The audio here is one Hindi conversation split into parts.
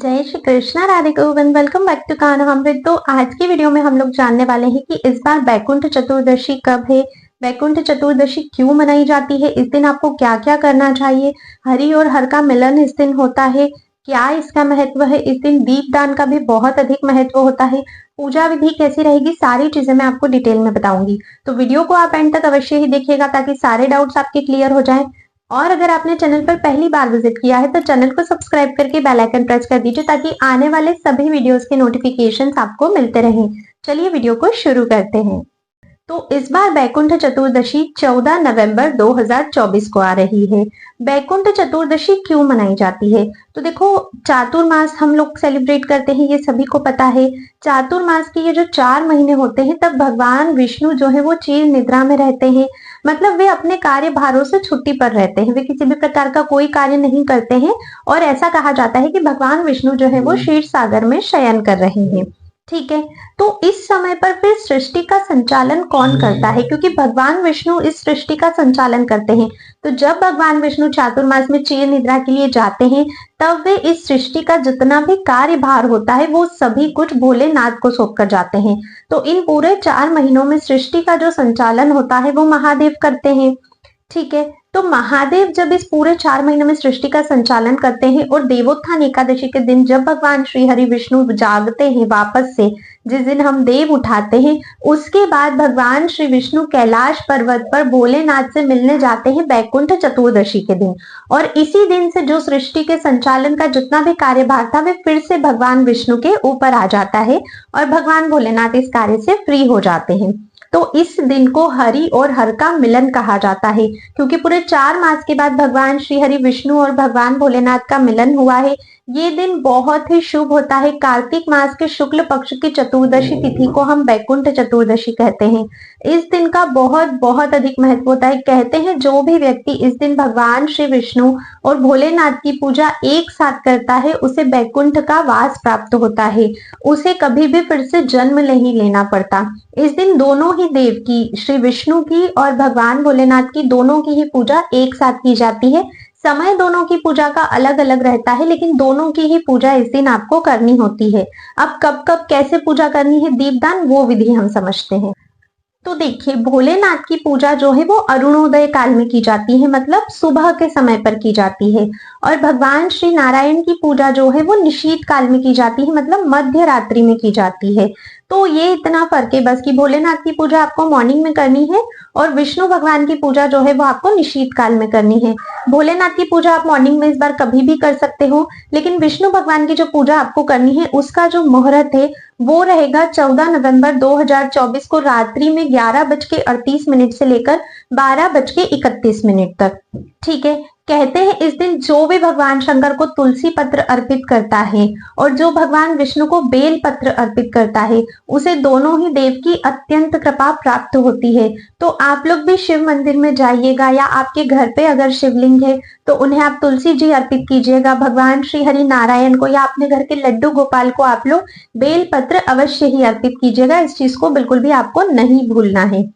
जय Shri Krishna, Radhe Govind. Welcome back to Kanhamrit. तो आज की वीडियो में हम लोग जानने वाले हैं कि इस बार बैकुंठ चतुर्दशी कब है, बैकुंठ चतुर्दशी क्यों मनाई जाती है, इस दिन आपको क्या क्या करना चाहिए, हरि और हर का मिलन इस दिन होता है, क्या इसका महत्व है, इस दिन दीपदान का भी बहुत अधिक महत्व होता है, पूजा विधि कैसी रहेगी, सारी चीजें मैं आपको डिटेल में बताऊंगी। तो वीडियो को आप एंड तक अवश्य ही देखिएगा ताकि सारे डाउट्स आपके क्लियर हो जाएं। और अगर आपने चैनल पर पहली बार विजिट किया है तो चैनल को सब्सक्राइब करके बेल आइकन प्रेस कर दीजिए ताकि आने वाले सभी वीडियोस के नोटिफिकेशंस आपको मिलते रहें। चलिए वीडियो को शुरू करते हैं। तो इस बार बैकुंठ चतुर्दशी 14 नवंबर 2024 को आ रही है। बैकुंठ चतुर्दशी क्यों मनाई जाती है? तो देखो, चातुर्मास हम लोग सेलिब्रेट करते हैं, ये सभी को पता है। चातुर्मास के ये जो 4 महीने होते हैं तब भगवान विष्णु जो है वो चिर निद्रा में रहते हैं। मतलब वे अपने कार्य भारों से छुट्टी पर रहते हैं, वे किसी भी प्रकार का कोई कार्य नहीं करते हैं। और ऐसा कहा जाता है कि भगवान विष्णु जो है वो क्षीर सागर में शयन कर रहे हैं। ठीक है, तो इस समय पर फिर सृष्टि का संचालन कौन करता है? क्योंकि भगवान विष्णु इस सृष्टि का संचालन करते हैं। तो जब भगवान विष्णु चातुर्मास में चिर निद्रा के लिए जाते हैं तब वे इस सृष्टि का जितना भी कार्यभार होता है वो सभी कुछ भोलेनाथ को सौंप कर जाते हैं। तो इन पूरे 4 महीनों में सृष्टि का जो संचालन होता है वो महादेव करते हैं। ठीक है, तो महादेव जब इस पूरे 4 महीने में सृष्टि का संचालन करते हैं और देवोत्थान एकादशी के दिन जब भगवान श्री हरि विष्णु जागते हैं वापस से, जिस दिन हम देव उठाते हैं, उसके बाद भगवान श्री विष्णु कैलाश पर्वत पर भोलेनाथ से मिलने जाते हैं बैकुंठ चतुर्दशी के दिन। और इसी दिन से जो सृष्टि के संचालन का जितना भी कार्यभार था वे फिर से भगवान विष्णु के ऊपर आ जाता है और भगवान भोलेनाथ इस कार्य से फ्री हो जाते हैं। तो इस दिन को हरि और हर का मिलन कहा जाता है, क्योंकि पूरे 4 मास के बाद भगवान श्री हरि विष्णु और भगवान भोलेनाथ का मिलन हुआ है। ये दिन बहुत ही शुभ होता है। कार्तिक मास के शुक्ल पक्ष की चतुर्दशी तिथि को हम बैकुंठ चतुर्दशी कहते हैं। इस दिन का बहुत बहुत अधिक महत्व होता है। कहते हैं जो भी व्यक्ति इस दिन भगवान श्री विष्णु और भोलेनाथ की पूजा एक साथ करता है उसे बैकुंठ का वास प्राप्त होता है, उसे कभी भी फिर से जन्म नहीं लेना पड़ता। इस दिन दोनों ही देव की, श्री विष्णु की और भगवान भोलेनाथ की, दोनों की ही पूजा एक साथ की जाती है। समय दोनों की पूजा का अलग अलग रहता है लेकिन दोनों की ही पूजा इस दिन आपको करनी होती है। अब कब कब कैसे पूजा करनी है, दीपदान, वो विधि हम समझते हैं। तो देखिए, भोलेनाथ की पूजा जो है वो अरुणोदय काल में की जाती है, मतलब सुबह के समय पर की जाती है। और भगवान श्री नारायण की पूजा जो है वो निशीत काल में की जाती है, मतलब मध्य रात्रि में की जाती है। तो ये इतना फर्क है बस कि भोलेनाथ की पूजा आपको मॉर्निंग में करनी है और विष्णु भगवान की पूजा जो है वो आपको निशीत काल में करनी है। भोलेनाथ की पूजा आप मॉर्निंग में इस बार कभी भी कर सकते हो, लेकिन विष्णु भगवान की जो पूजा आपको करनी है उसका जो मुहूर्त है वो रहेगा 14 नवंबर 2024 को रात्रि में 11:38 से लेकर 12:31 तक। ठीक है, कहते हैं इस दिन जो भी भगवान शंकर को तुलसी पत्र अर्पित करता है और जो भगवान विष्णु को बेल पत्र अर्पित करता है उसे दोनों ही देव की अत्यंत कृपा प्राप्त होती है। तो आप लोग भी शिव मंदिर में जाइएगा या आपके घर पे अगर शिवलिंग है तो उन्हें आप तुलसी जी अर्पित कीजिएगा। भगवान श्री हरि नारायण को या अपने घर के लड्डू गोपाल को आप लोग बेल पत्र अवश्य ही अर्पित कीजिएगा। इस चीज को बिल्कुल भी आपको नहीं भूलना है।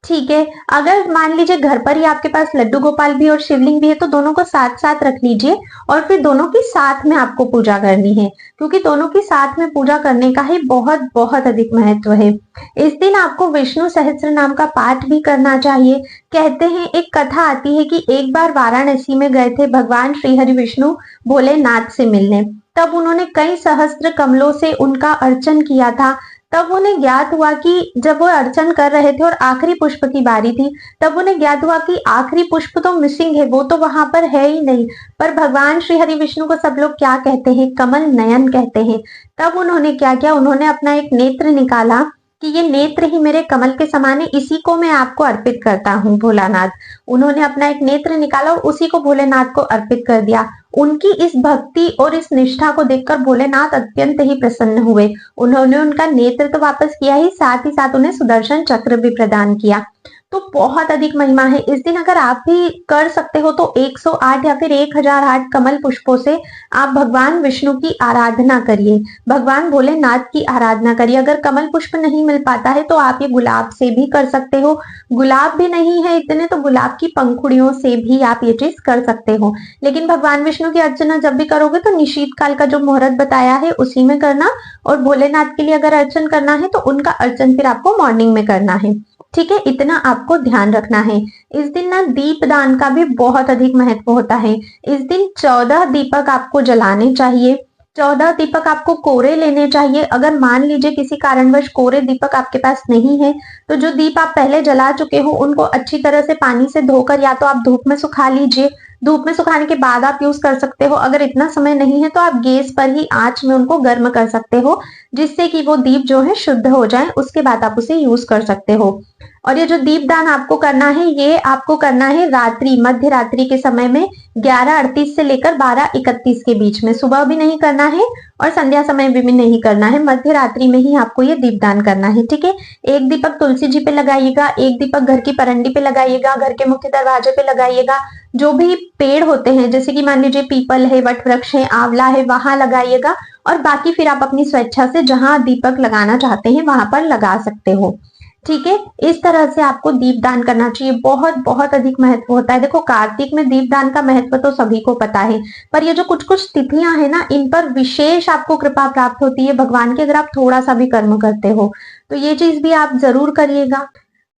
ठीक है, अगर मान लीजिए घर पर ही आपके पास लड्डू गोपाल भी और शिवलिंग भी है तो दोनों को साथ साथ रख लीजिए और फिर दोनों की साथ में आपको पूजा करनी है, क्योंकि दोनों की साथ में पूजा करने का ही बहुत बहुत अधिक महत्व है। इस दिन आपको विष्णु सहस्त्र नाम का पाठ भी करना चाहिए। कहते हैं, एक कथा आती है कि एक बार वाराणसी में गए थे भगवान श्री हरि विष्णु भोलेनाथ से मिलने। तब उन्होंने कई सहस्त्र कमलों से उनका अर्चन किया था। तब उन्हें ज्ञात हुआ कि जब वो अर्चन कर रहे थे और आखिरी पुष्प की बारी थी तब उन्हें ज्ञात हुआ कि आखिरी पुष्प तो मिसिंग है, वो तो वहां पर है ही नहीं। पर भगवान श्री हरि विष्णु को सब लोग क्या कहते हैं? कमल नयन कहते हैं। तब उन्होंने क्या किया, उन्होंने अपना एक नेत्र निकाला कि ये नेत्र ही मेरे कमल के समान है, इसी को मैं आपको अर्पित करता हूँ भोलानाथ। उन्होंने अपना एक नेत्र निकाला और उसी को भोलेनाथ को अर्पित कर दिया। उनकी इस भक्ति और इस निष्ठा को देखकर भोलेनाथ अत्यंत ही प्रसन्न हुए। उन्होंने उनका नेत्र तो वापस किया ही, साथ उन्हें सुदर्शन चक्र भी प्रदान किया। तो बहुत अधिक महिमा है। इस दिन अगर आप भी कर सकते हो तो 108 या फिर 1008 कमल पुष्पों से आप भगवान विष्णु की आराधना करिए, भगवान भोलेनाथ की आराधना करिए। अगर कमल पुष्प नहीं मिल पाता है तो आप ये गुलाब से भी कर सकते हो, गुलाब भी नहीं है इतने तो गुलाब की पंखुड़ियों से भी आप ये चीज कर सकते हो। लेकिन भगवान विष्णु की अर्चना जब भी करोगे तो निशीत काल का जो मुहूर्त बताया है उसी में करना, और भोलेनाथ के लिए अगर अर्चन करना है तो उनका अर्चन फिर आपको मॉर्निंग में करना है। ठीक है, इतना आपको ध्यान रखना है। इस दिन ना दीप दान का भी बहुत अधिक महत्व होता है। इस दिन 14 दीपक आपको जलाने चाहिए। 14 दीपक आपको कोरे लेने चाहिए। अगर मान लीजिए किसी कारणवश कोरे दीपक आपके पास नहीं है तो जो दीप आप पहले जला चुके हो उनको अच्छी तरह से पानी से धोकर या तो आप धूप में सुखा लीजिए, धूप में सुखाने के बाद आप यूज कर सकते हो। अगर इतना समय नहीं है तो आप गैस पर ही आंच में उनको गर्म कर सकते हो, जिससे कि वो दीप जो है शुद्ध हो जाए, उसके बाद आप उसे यूज कर सकते हो। और ये जो दीपदान आपको करना है ये आपको करना है रात्रि, मध्य रात्रि के समय में 11:38 से लेकर 12:31 के बीच में। सुबह भी नहीं करना है और संध्या समय भी नहीं करना है, मध्य रात्रि में ही आपको ये दीपदान करना है। ठीक है, एक दीपक तुलसी जी पे लगाइएगा, एक दीपक घर की परंडी पे लगाइएगा, घर के मुख्य दरवाजे पे लगाइएगा। जो भी पेड़ होते हैं जैसे कि मान लीजिए पीपल है, वट वृक्ष है, आंवला है, वहां लगाइएगा। और बाकी फिर आप अपनी स्वेच्छा से जहां दीपक लगाना चाहते हैं वहां पर लगा सकते हो। ठीक है, इस तरह से आपको दीपदान करना चाहिए। बहुत बहुत अधिक महत्व होता है। देखो कार्तिक में दीपदान का महत्व तो सभी को पता है, पर ये जो कुछ कुछ तिथियां है ना इन पर विशेष आपको कृपा प्राप्त होती है भगवान की, अगर आप थोड़ा सा भी कर्म करते हो तो ये चीज भी आप जरूर करिएगा।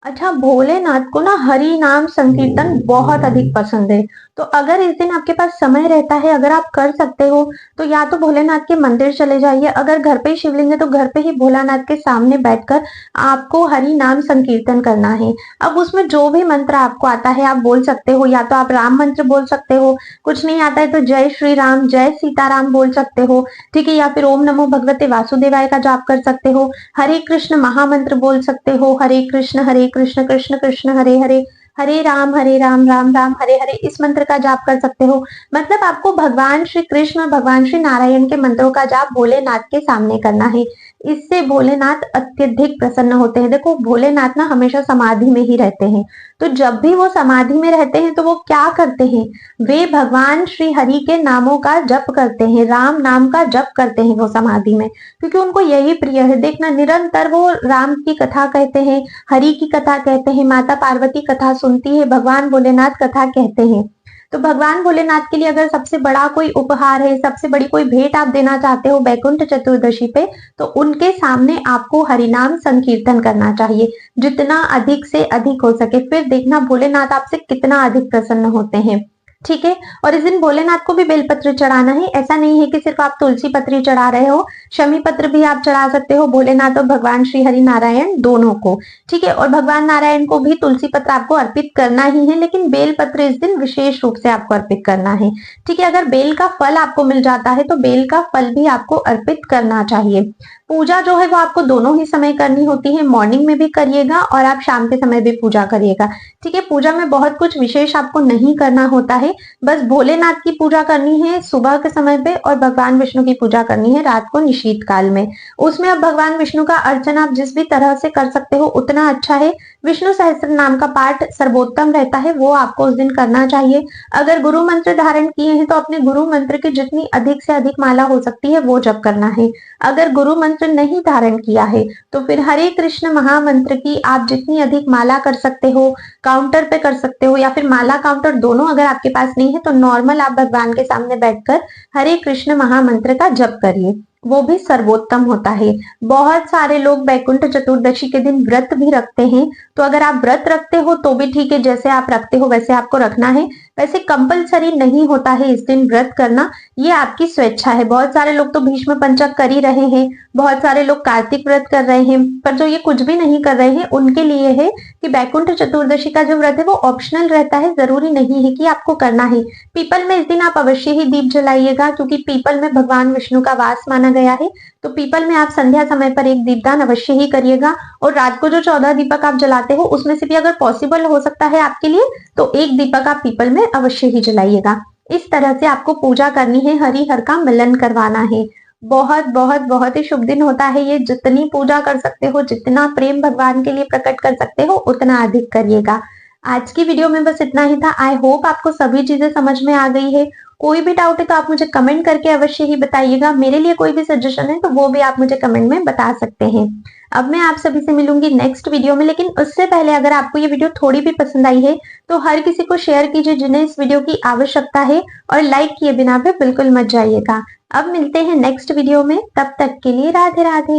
अच्छा, भोलेनाथ को ना हरि नाम संकीर्तन बहुत अधिक पसंद है। तो अगर इस दिन आपके पास समय रहता है, अगर आप कर सकते हो तो या तो भोलेनाथ के मंदिर चले जाइए, अगर घर पे ही शिवलिंग है तो घर पे ही भोलानाथ के सामने बैठकर आपको हरि नाम संकीर्तन करना है। अब उसमें जो भी मंत्र आपको आता है आप बोल सकते हो, या तो आप राम मंत्र बोल सकते हो, कुछ नहीं आता है तो जय श्री राम, जय सीताराम बोल सकते हो। ठीक है, या फिर ओम नमो भगवते वासुदेवाय का जाप कर सकते हो, हरे कृष्ण महामंत्र बोल सकते हो, हरे कृष्ण कृष्ण कृष्ण हरे हरे, हरे राम राम राम हरे हरे, इस मंत्र का जाप कर सकते हो। मतलब आपको भगवान श्री कृष्ण और भगवान श्री नारायण के मंत्रों का जाप भोलेनाथ के सामने करना है। इससे भोलेनाथ अत्यधिक प्रसन्न होते हैं। देखो भोलेनाथ ना हमेशा समाधि में ही रहते हैं, तो जब भी वो समाधि में रहते हैं तो वो क्या करते हैं, वे भगवान श्री हरि के नामों का जप करते हैं, राम नाम का जप करते हैं वो समाधि में, क्योंकि उनको यही प्रिय है। देखना निरंतर वो राम की कथा कहते हैं, हरि की कथा कहते हैं, माता पार्वती कथा सुनती है, भगवान भोलेनाथ कथा कहते हैं। तो भगवान भोलेनाथ के लिए अगर सबसे बड़ा कोई उपहार है, सबसे बड़ी कोई भेंट आप देना चाहते हो बैकुंठ चतुर्दशी पे, तो उनके सामने आपको हरिनाम संकीर्तन करना चाहिए, जितना अधिक से अधिक हो सके। फिर देखना भोलेनाथ आपसे कितना अधिक प्रसन्न होते हैं। ठीक है, और इस दिन भोलेनाथ को भी बेलपत्र चढ़ाना है। ऐसा नहीं है कि सिर्फ आप तुलसी पत्री चढ़ा रहे हो, शमी पत्र भी आप चढ़ा सकते हो भोलेनाथ और भगवान श्री हरि नारायण दोनों को। ठीक है, और भगवान नारायण को भी तुलसी पत्र आपको अर्पित करना ही है, लेकिन बेल पत्र इस दिन विशेष रूप से आपको अर्पित करना है। ठीक है, अगर बेल का फल आपको मिल जाता है तो बेल का फल भी आपको अर्पित करना चाहिए। पूजा जो है वो आपको दोनों ही समय करनी होती है, मॉर्निंग में भी करिएगा और आप शाम के समय भी पूजा करिएगा। ठीक है, पूजा में बहुत कुछ विशेष आपको नहीं करना होता है, बस भोलेनाथ की पूजा करनी है सुबह के समय पे और भगवान विष्णु की पूजा करनी है रात को निशीत काल में। उसमें अब भगवान विष्णु का अर्चन आप जिस भी तरह से कर सकते हो उतना अच्छा है। विष्णु सहस्त्र नाम का पाठ सर्वोत्तम रहता है, वो आपको उस दिन करना चाहिए। अगर गुरु मंत्र धारण किए हैं तो अपने गुरु मंत्र की जितनी अधिक से अधिक माला हो सकती है वो जप करना है। अगर गुरु मंत्र नहीं धारण किया है तो फिर हरे कृष्ण महामंत्र की आप जितनी अधिक माला कर सकते हो, काउंटर पे कर सकते हो, या फिर माला काउंटर दोनों अगर आपके पास नहीं है तो नॉर्मल आप भगवान के सामने बैठकर हरे कृष्ण महामंत्र का जप करिए, वो भी सर्वोत्तम होता है। बहुत सारे लोग बैकुंठ चतुर्दशी के दिन व्रत भी रखते हैं, तो अगर आप व्रत रखते हो तो भी ठीक है, जैसे आप रखते हो वैसे आपको रखना है। वैसे कंपलसरी नहीं होता है इस दिन व्रत करना, ये आपकी स्वेच्छा है। बहुत सारे लोग तो भीष्म पंचक कर ही रहे हैं, बहुत सारे लोग कार्तिक व्रत कर रहे हैं, पर जो ये कुछ भी नहीं कर रहे हैं उनके लिए है कि बैकुंठ चतुर्दशी का जो व्रत है वो ऑप्शनल रहता है, जरूरी नहीं है कि आपको करना है। पीपल में इस दिन आप अवश्य ही दीप जलाइएगा, क्योंकि पीपल में भगवान विष्णु का वास माना गया है। तो पीपल में आप संध्या समय पर एक दीपदान अवश्य ही करिएगा। और रात को जो 14 दीपक आप जलाते हो उसमें से भी अगर पॉसिबल हो सकता है आपके लिए तो एक दीपक आप पीपल में अवश्य ही जलाइएगा। इस तरह से आपको पूजा करनी है, हरि हर का मिलन करवाना है। बहुत बहुत बहुत ही शुभ दिन होता है ये। जितनी पूजा कर सकते हो, जितना प्रेम भगवान के लिए प्रकट कर सकते हो, उतना अधिक करिएगा। आज की वीडियो में बस इतना ही था। आई होप आपको सभी चीजें समझ में आ गई है। कोई भी डाउट है तो आप मुझे कमेंट करके अवश्य ही बताइएगा। मेरे लिए कोई भी सजेशन है तो वो भी आप मुझे कमेंट में बता सकते हैं। अब मैं आप सभी से मिलूंगी नेक्स्ट वीडियो में, लेकिन उससे पहले अगर आपको ये वीडियो थोड़ी भी पसंद आई है तो हर किसी को शेयर कीजिए जिन्हें इस वीडियो की आवश्यकता है, और लाइक किए बिना भी बिल्कुल मत जाइएगा। अब मिलते हैं नेक्स्ट वीडियो में, तब तक के लिए राधे राधे।